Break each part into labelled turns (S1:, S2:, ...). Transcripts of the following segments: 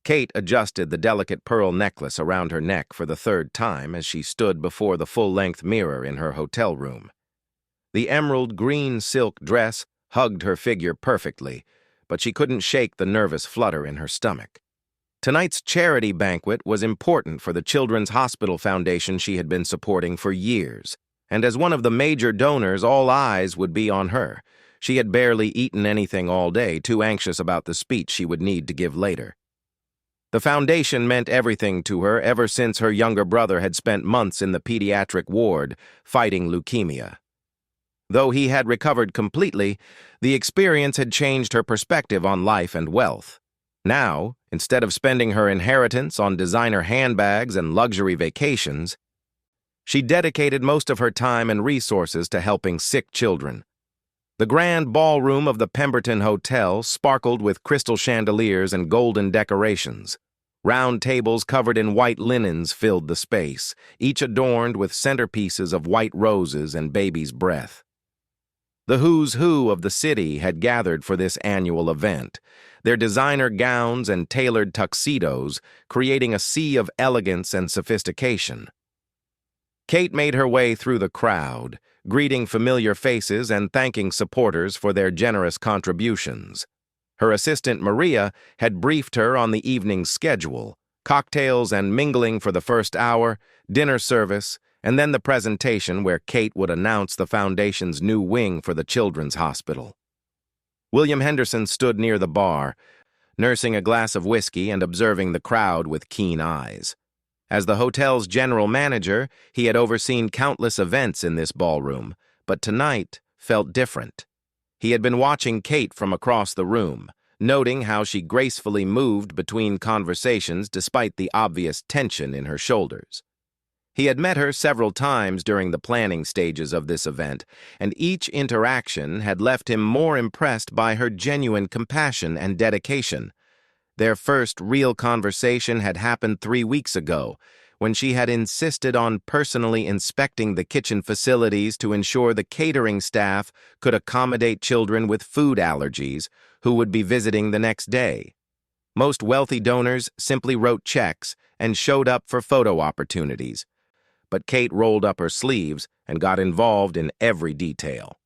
S1: Kate adjusted the delicate pearl necklace around her neck for the third time as she stood before the full-length mirror in her hotel room. The emerald green silk dress hugged her figure perfectly, but she couldn't shake the nervous flutter in her stomach. Tonight's charity banquet was important for the Children's Hospital Foundation she had been supporting for years, and as one of the major donors, all eyes would be on her. She had barely eaten anything all day, too anxious about the speech she would need to give later. The foundation meant everything to her ever since her younger brother had spent months in the pediatric ward fighting leukemia. Though he had recovered completely, the experience had changed her perspective on life and wealth. Now, instead of spending her inheritance on designer handbags and luxury vacations, she dedicated most of her time and resources to helping sick children. The grand ballroom of the Pemberton Hotel sparkled with crystal chandeliers and golden decorations. Round tables covered in white linens filled the space, each adorned with centerpieces of white roses and baby's breath. The who's who of the city had gathered for this annual event, their designer gowns and tailored tuxedos creating a sea of elegance and sophistication. Kate made her way through the crowd, greeting familiar faces and thanking supporters for their generous contributions. Her assistant Maria had briefed her on the evening's schedule, cocktails and mingling for the first hour, dinner service, and then the presentation where Kate would announce the foundation's new wing for the Children's Hospital. William Henderson stood near the bar, nursing a glass of whiskey and observing the crowd with keen eyes. As the hotel's general manager, he had overseen countless events in this ballroom, but tonight felt different. He had been watching Kate from across the room, noting how she gracefully moved between conversations despite the obvious tension in her shoulders. He had met her several times during the planning stages of this event, and each interaction had left him more impressed by her genuine compassion and dedication. Their first real conversation had happened 3 weeks ago, when she had insisted on personally inspecting the kitchen facilities to ensure the catering staff could accommodate children with food allergies who would be visiting the next day. Most wealthy donors simply wrote checks and showed up for photo opportunities, but Kate rolled up her sleeves and got involved in every detail.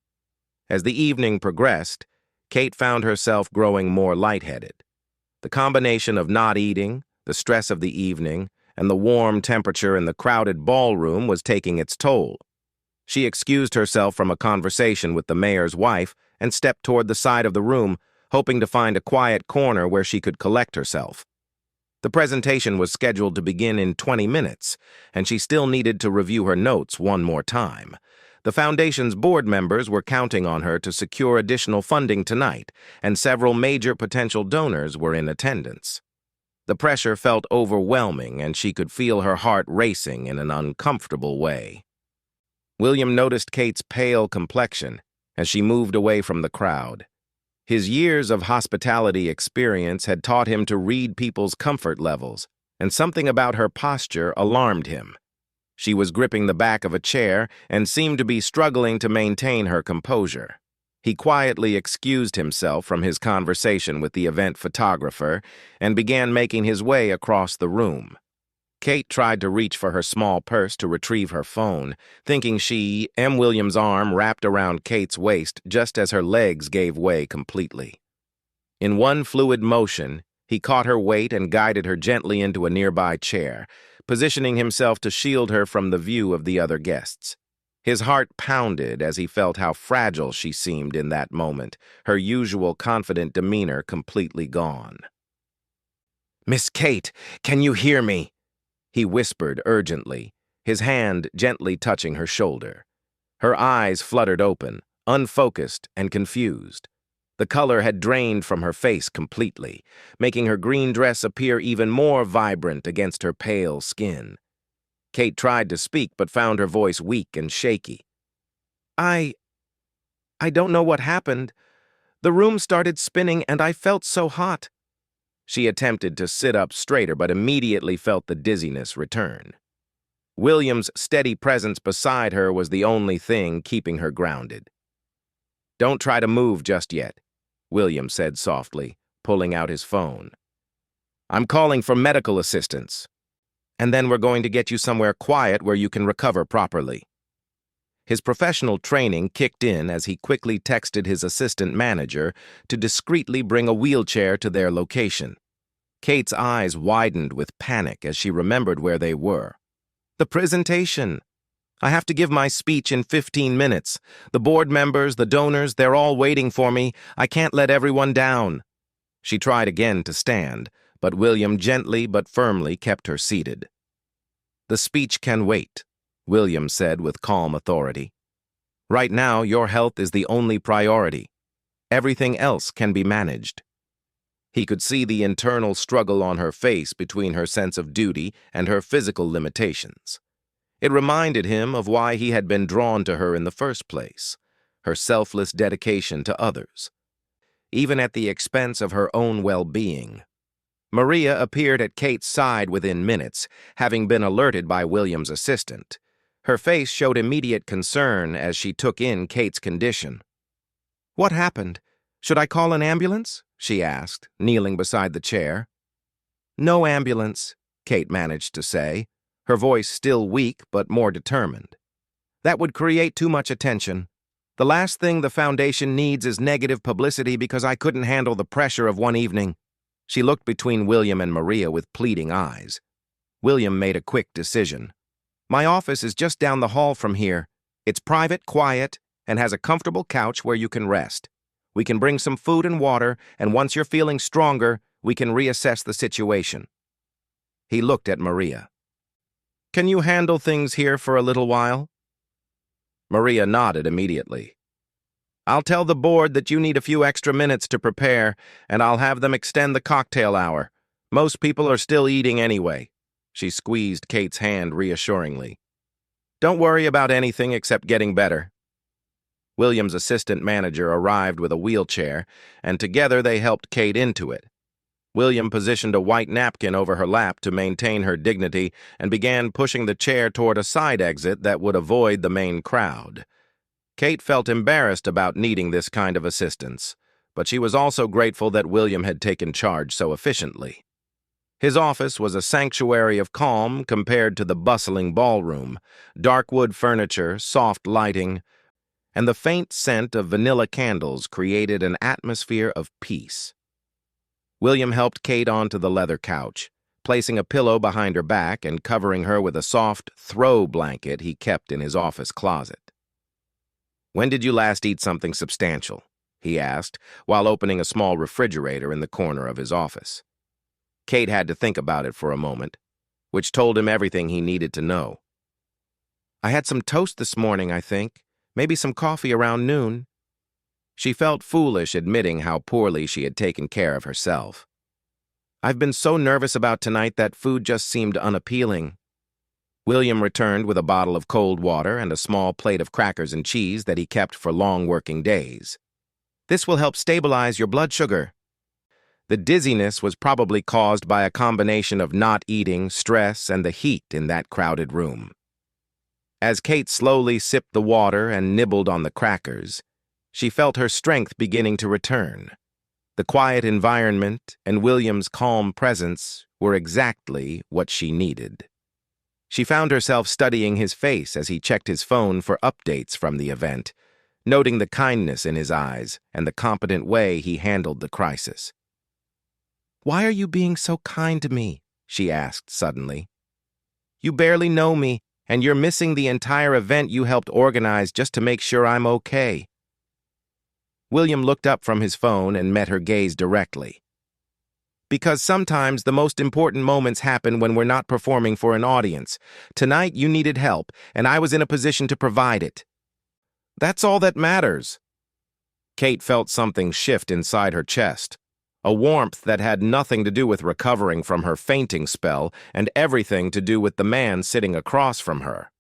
S1: As the evening progressed, Kate found herself growing more lightheaded. The combination of not eating, the stress of the evening, and the warm temperature in the crowded ballroom was taking its toll. She excused herself from a conversation with the mayor's wife and stepped toward the side of the room, hoping to find a quiet corner where she could collect herself. The presentation was scheduled to begin in 20 minutes, and she still needed to review her notes one more time. The foundation's board members were counting on her to secure additional funding tonight, and several major potential donors were in attendance. The pressure felt overwhelming, and she could feel her heart racing in an uncomfortable way. William noticed Kate's pale complexion as she moved away from the crowd. His years of hospitality experience had taught him to read people's comfort levels, and something about her posture alarmed him. She was gripping the back of a chair and seemed to be struggling to maintain her composure. He quietly excused himself from his conversation with the event photographer and began making his way across the room. Kate tried to reach for her small purse to retrieve her phone, thinking William's arm wrapped around Kate's waist just as her legs gave way completely. In one fluid motion, he caught her weight and guided her gently into a nearby chair, positioning himself to shield her from the view of the other guests. His heart pounded as he felt how fragile she seemed in that moment, her usual confident demeanor completely gone. "Miss Kate, can you hear me?" he whispered urgently, his hand gently touching her shoulder. Her eyes fluttered open, unfocused and confused. The color had drained from her face completely, making her green dress appear even more vibrant against her pale skin. Kate tried to speak but found her voice weak and shaky. I don't know what happened. The room started spinning and I felt so hot." She attempted to sit up straighter but immediately felt the dizziness return. William's steady presence beside her was the only thing keeping her grounded. "Don't try to move just yet," William said softly, pulling out his phone. I'm calling for medical assistance. And then we're going to get you somewhere quiet where you can recover properly. His professional training kicked in as he quickly texted his assistant manager to discreetly bring a wheelchair to their location. Kate's eyes widened with panic as she remembered where they were. The presentation. I have to give my speech in 15 minutes. The board members, the donors, they're all waiting for me. I can't let everyone down. She tried again to stand, but William gently but firmly kept her seated. The speech can wait, William said with calm authority. Right now, your health is the only priority. Everything else can be managed. He could see the internal struggle on her face between her sense of duty and her physical limitations. It reminded him of why he had been drawn to her in the first place, her selfless dedication to others, even at the expense of her own well-being. Maria appeared at Kate's side within minutes, having been alerted by William's assistant. Her face showed immediate concern as she took in Kate's condition. "What happened? Should I call an ambulance?" she asked, kneeling beside the chair. "No ambulance," Kate managed to say, her voice still weak but more determined. "That would create too much attention. The last thing the foundation needs is negative publicity because I couldn't handle the pressure of one evening." She looked between William and Maria with pleading eyes. William made a quick decision. "My office is just down the hall from here. It's private, quiet, and has a comfortable couch where you can rest. We can bring some food and water, and once you're feeling stronger, we can reassess the situation." He looked at Maria. "Can you handle things here for a little while?" Maria nodded immediately. "I'll tell the board that you need a few extra minutes to prepare, and I'll have them extend the cocktail hour. Most people are still eating anyway." She squeezed Kate's hand reassuringly. "Don't worry about anything except getting better." William's assistant manager arrived with a wheelchair, and together they helped Kate into it. William positioned a white napkin over her lap to maintain her dignity and began pushing the chair toward a side exit that would avoid the main crowd. Kate felt embarrassed about needing this kind of assistance, but she was also grateful that William had taken charge so efficiently. His office was a sanctuary of calm compared to the bustling ballroom, dark wood furniture, soft lighting, and the faint scent of vanilla candles created an atmosphere of peace. William helped Kate onto the leather couch, placing a pillow behind her back and covering her with a soft throw blanket he kept in his office closet. "When did you last eat something substantial?" he asked, while opening a small refrigerator in the corner of his office. Kate had to think about it for a moment, which told him everything he needed to know. "I had some toast this morning, I think. Maybe some coffee around noon." She felt foolish admitting how poorly she had taken care of herself. "I've been so nervous about tonight that food just seemed unappealing." William returned with a bottle of cold water and a small plate of crackers and cheese that he kept for long working days. "This will help stabilize your blood sugar." The dizziness was probably caused by a combination of not eating, stress, and the heat in that crowded room. As Kate slowly sipped the water and nibbled on the crackers, she felt her strength beginning to return. The quiet environment and William's calm presence were exactly what she needed. She found herself studying his face as he checked his phone for updates from the event, noting the kindness in his eyes and the competent way he handled the crisis. "Why are you being so kind to me?" she asked suddenly. "You barely know me, and you're missing the entire event you helped organize just to make sure I'm okay." William looked up from his phone and met her gaze directly. "Because sometimes the most important moments happen when we're not performing for an audience. Tonight you needed help, and I was in a position to provide it. That's all that matters." Kate felt something shift inside her chest, a warmth that had nothing to do with recovering from her fainting spell and everything to do with the man sitting across from her.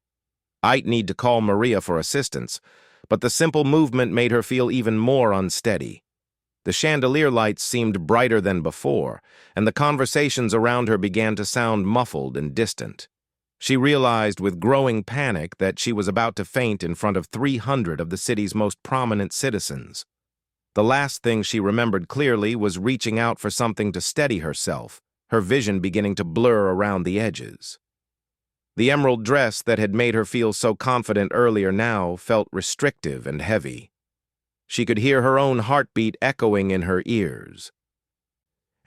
S1: I'd need to call Maria for assistance, but the simple movement made her feel even more unsteady. The chandelier lights seemed brighter than before, and the conversations around her began to sound muffled and distant. She realized with growing panic that she was about to faint in front of 300 of the city's most prominent citizens. The last thing she remembered clearly was reaching out for something to steady herself, her vision beginning to blur around the edges. The emerald dress that had made her feel so confident earlier now felt restrictive and heavy. She could hear her own heartbeat echoing in her ears.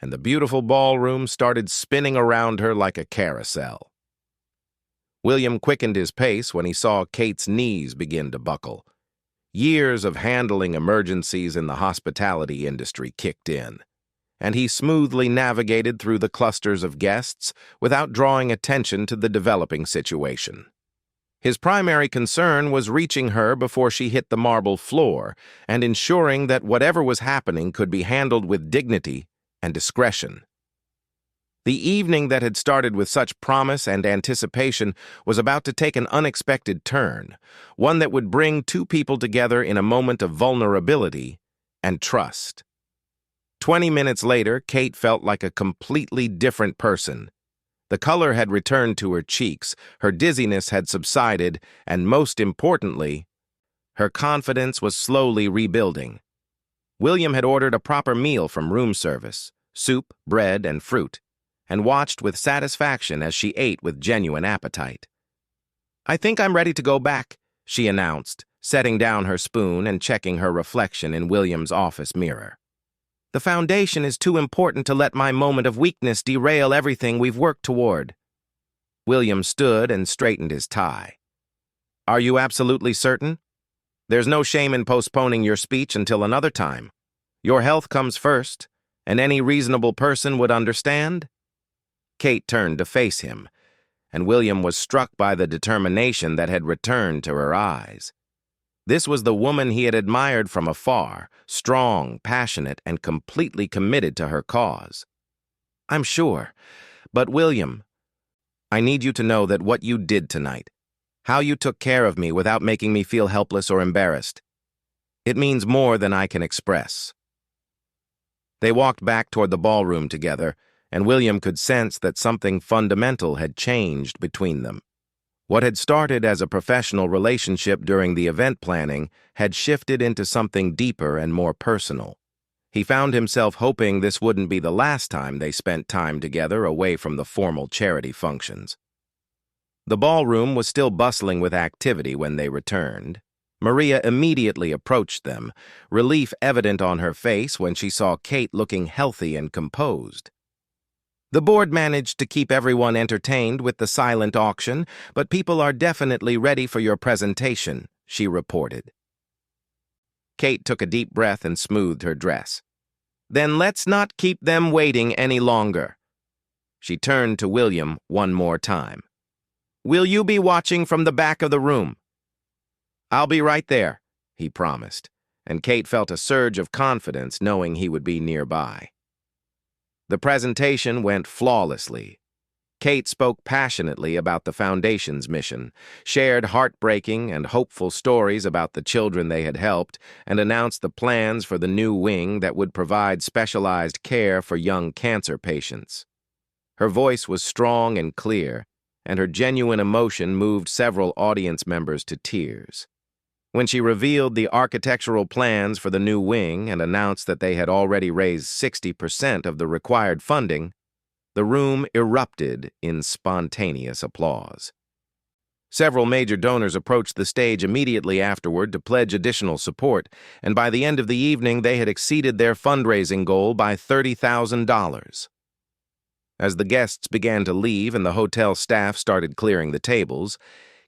S1: And the beautiful ballroom started spinning around her like a carousel. William quickened his pace when he saw Kate's knees begin to buckle. Years of handling emergencies in the hospitality industry kicked in, and he smoothly navigated through the clusters of guests without drawing attention to the developing situation. His primary concern was reaching her before she hit the marble floor and ensuring that whatever was happening could be handled with dignity and discretion. The evening that had started with such promise and anticipation was about to take an unexpected turn, one that would bring two people together in a moment of vulnerability and trust. 20 minutes later, Kate felt like a completely different person. The color had returned to her cheeks, her dizziness had subsided, and most importantly, her confidence was slowly rebuilding. William had ordered a proper meal from room service, soup, bread, and fruit, and watched with satisfaction as she ate with genuine appetite. "I think I'm ready to go back," she announced, setting down her spoon and checking her reflection in William's office mirror. "The foundation is too important to let my moment of weakness derail everything we've worked toward." William stood and straightened his tie. "Are you absolutely certain? There's no shame in postponing your speech until another time. Your health comes first, and any reasonable person would understand." Kate turned to face him, and William was struck by the determination that had returned to her eyes. This was the woman he had admired from afar, strong, passionate, and completely committed to her cause. "I'm sure, but William, I need you to know that what you did tonight, how you took care of me without making me feel helpless or embarrassed, it means more than I can express." They walked back toward the ballroom together, and William could sense that something fundamental had changed between them. What had started as a professional relationship during the event planning had shifted into something deeper and more personal. He found himself hoping this wouldn't be the last time they spent time together away from the formal charity functions. The ballroom was still bustling with activity when they returned. Maria immediately approached them, relief evident on her face when she saw Kate looking healthy and composed. "The board managed to keep everyone entertained with the silent auction, but people are definitely ready for your presentation," she reported. Kate took a deep breath and smoothed her dress. "Then let's not keep them waiting any longer." She turned to William one more time. "Will you be watching from the back of the room?" "I'll be right there," he promised, and Kate felt a surge of confidence knowing he would be nearby. The presentation went flawlessly. Kate spoke passionately about the Foundation's mission, shared heartbreaking and hopeful stories about the children they had helped, and announced the plans for the new wing that would provide specialized care for young cancer patients. Her voice was strong and clear, and her genuine emotion moved several audience members to tears. When she revealed the architectural plans for the new wing and announced that they had already raised 60% of the required funding, the room erupted in spontaneous applause. Several major donors approached the stage immediately afterward to pledge additional support, and by the end of the evening they had exceeded their fundraising goal by $30,000. As the guests began to leave and the hotel staff started clearing the tables,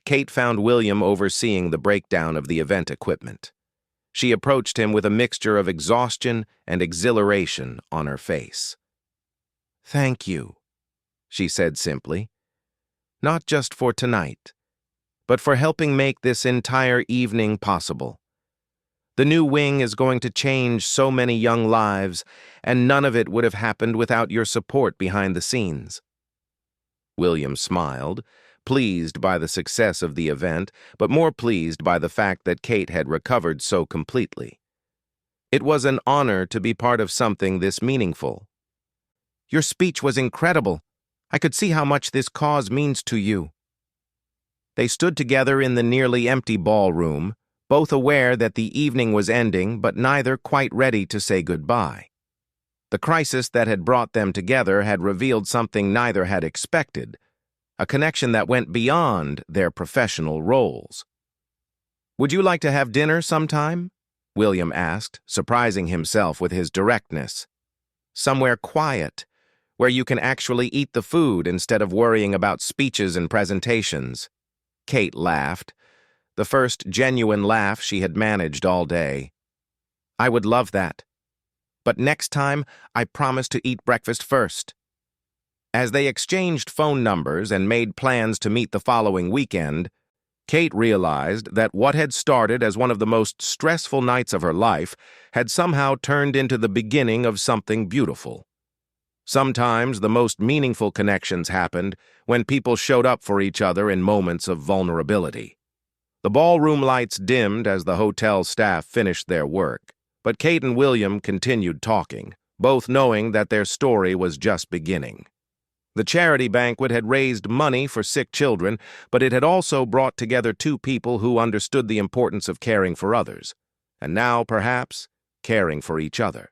S1: Kate found William overseeing the breakdown of the event equipment. She approached him with a mixture of exhaustion and exhilaration on her face. "Thank you," she said simply. "Not just for tonight, but for helping make this entire evening possible. The new wing is going to change so many young lives, and none of it would have happened without your support behind the scenes." William smiled, pleased by the success of the event, but more pleased by the fact that Kate had recovered so completely. It was an honor to be part of something this meaningful. "Your speech was incredible. I could see how much this cause means to you." They stood together in the nearly empty ballroom, both aware that the evening was ending, but neither quite ready to say goodbye. The crisis that had brought them together had revealed something neither had expected, a connection that went beyond their professional roles. "Would you like to have dinner sometime?" William asked, surprising himself with his directness. "Somewhere quiet, where you can actually eat the food instead of worrying about speeches and presentations." Kate laughed, the first genuine laugh she had managed all day. "I would love that. But next time, I promise to eat breakfast first." As they exchanged phone numbers and made plans to meet the following weekend, Kate realized that what had started as one of the most stressful nights of her life had somehow turned into the beginning of something beautiful. Sometimes the most meaningful connections happened when people showed up for each other in moments of vulnerability. The ballroom lights dimmed as the hotel staff finished their work, but Kate and William continued talking, both knowing that their story was just beginning. The charity banquet had raised money for sick children, but it had also brought together two people who understood the importance of caring for others, and now, perhaps, caring for each other.